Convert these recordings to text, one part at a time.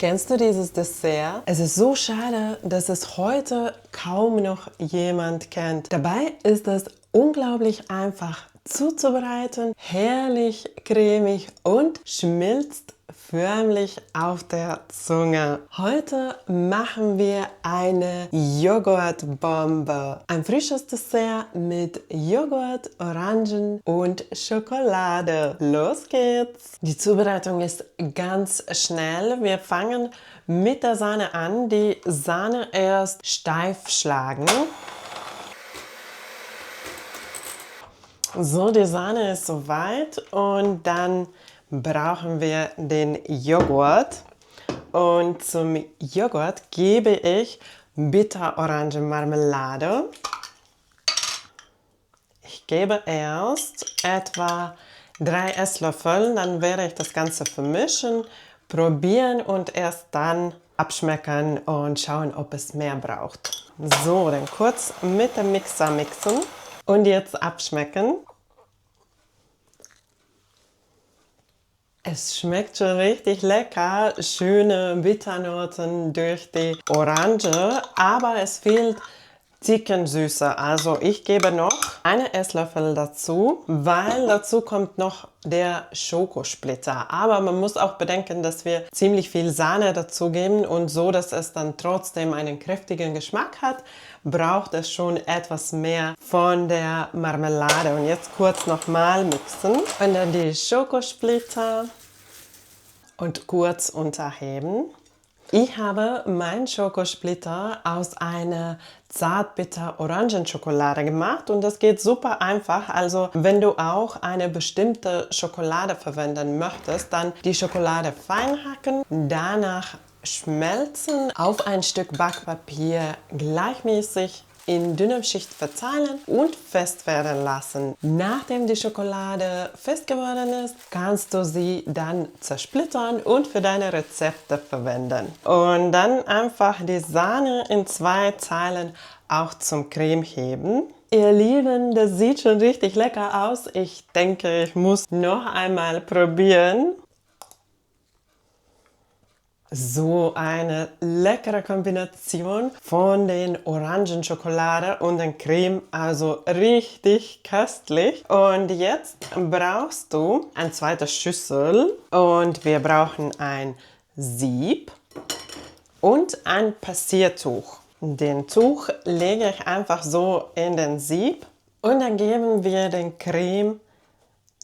Kennst du dieses Dessert? Es ist so schade, dass es heute kaum noch jemand kennt. Dabei ist es unglaublich einfach zuzubereiten, herrlich cremig und schmilzt förmlich auf der Zunge. Heute machen wir eine Joghurtbombe. Ein frisches Dessert mit Joghurt, Orangen und Schokolade. Los geht's! Die Zubereitung ist ganz schnell. Wir fangen mit der Sahne an. Die Sahne erst steif schlagen. So, die Sahne ist soweit und dann brauchen wir den Joghurt. Und zum Joghurt gebe ich Bitter-Orangenmarmelade. Ich gebe erst etwa 3 Esslöffel, dann werde ich das Ganze vermischen, probieren und erst dann abschmecken und schauen, ob es mehr braucht. So, dann kurz mit dem Mixer mixen und jetzt abschmecken. Es schmeckt schon richtig lecker, schöne Bitternoten durch die Orange, aber es fehlt Süße. Also ich gebe noch einen Esslöffel dazu, weil dazu kommt noch der Schokosplitter. Aber man muss auch bedenken, dass wir ziemlich viel Sahne dazu geben und so, dass es dann trotzdem einen kräftigen Geschmack hat, braucht es schon etwas mehr von der Marmelade. Und jetzt kurz nochmal mixen und dann die Schokosplitter und kurz unterheben. Ich habe meinen Schokosplitter aus einer Zartbitter-Orangenschokolade gemacht und das geht super einfach. Also wenn du auch eine bestimmte Schokolade verwenden möchtest, dann die Schokolade fein hacken, danach schmelzen, auf ein Stück Backpapier gleichmäßig in dünner Schicht verteilen und fest werden lassen. Nachdem die Schokolade fest geworden ist, kannst du sie dann zersplittern und für deine Rezepte verwenden. Und dann einfach die Sahne in 2 Teilen auch zum Creme heben. Ihr Lieben, das sieht schon richtig lecker aus. Ich denke, ich muss noch einmal probieren. So eine leckere Kombination von den Orangenschokolade und der Creme, also richtig köstlich. Und jetzt brauchst du eine zweite Schüssel und wir brauchen ein Sieb und ein Passiertuch. Den Tuch lege ich einfach so in den Sieb und dann geben wir den Creme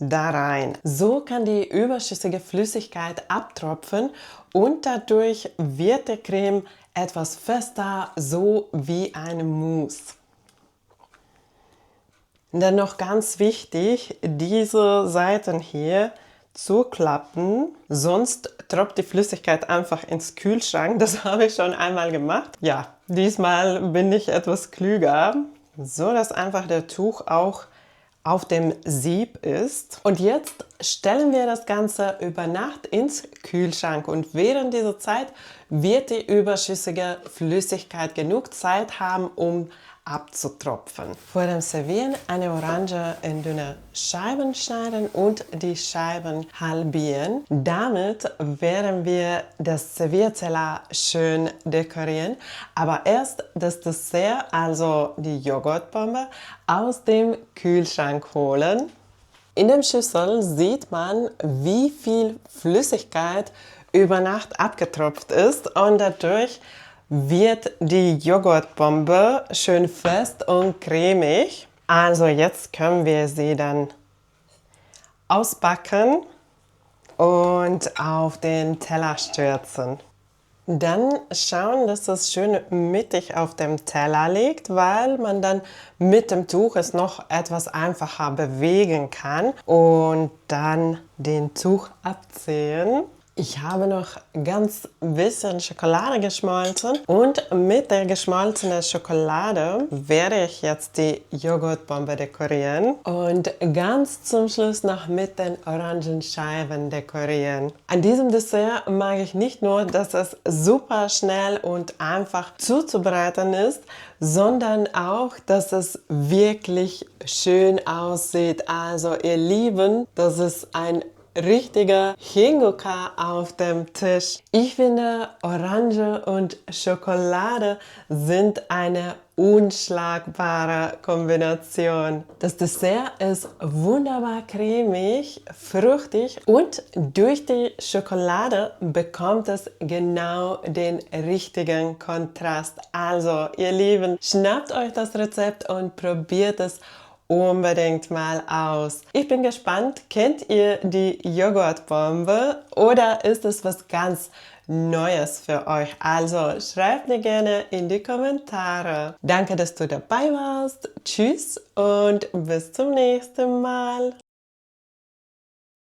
da rein. So kann die überschüssige Flüssigkeit abtropfen und dadurch wird die Creme etwas fester, so wie eine Mousse. Dann noch ganz wichtig, diese Seiten hier zuklappen, sonst tropft die Flüssigkeit einfach ins Kühlschrank. Das habe ich schon einmal gemacht. Ja, diesmal bin ich etwas klüger, so dass einfach der Tuch auch auf dem Sieb ist. Und jetzt stellen wir das Ganze über Nacht ins Kühlschrank und während dieser Zeit wird die überschüssige Flüssigkeit genug Zeit haben, um abzutropfen. Vor dem Servieren eine Orange in dünne Scheiben schneiden und die Scheiben halbieren. Damit werden wir das Servierteller schön dekorieren, aber erst das Dessert, also die Joghurtbombe, aus dem Kühlschrank holen. In der Schüssel sieht man, wie viel Flüssigkeit über Nacht abgetropft ist und dadurch wird die Joghurtbombe schön fest und cremig. Also jetzt können wir sie dann auspacken und auf den Teller stürzen. Dann schauen, dass es schön mittig auf dem Teller liegt, weil man dann mit dem Tuch es noch etwas einfacher bewegen kann und dann den Tuch abziehen. Ich habe noch ganz bisschen Schokolade geschmolzen und mit der geschmolzenen Schokolade werde ich jetzt die Joghurtbombe dekorieren und ganz zum Schluss noch mit den Orangenscheiben dekorieren. An diesem Dessert mag ich nicht nur, dass es super schnell und einfach zuzubereiten ist, sondern auch, dass es wirklich schön aussieht. Also ihr Lieben, das ist ein richtige Hingucker auf dem Tisch. Ich finde, Orange und Schokolade sind eine unschlagbare Kombination. Das Dessert ist wunderbar cremig, fruchtig und durch die Schokolade bekommt es genau den richtigen Kontrast. Also, ihr Lieben, schnappt euch das Rezept und probiert es unbedingt mal aus. Ich bin gespannt, kennt ihr die Joghurtbombe oder ist es was ganz Neues für euch? Also schreibt mir gerne in die Kommentare. Danke, dass du dabei warst. Tschüss und bis zum nächsten Mal.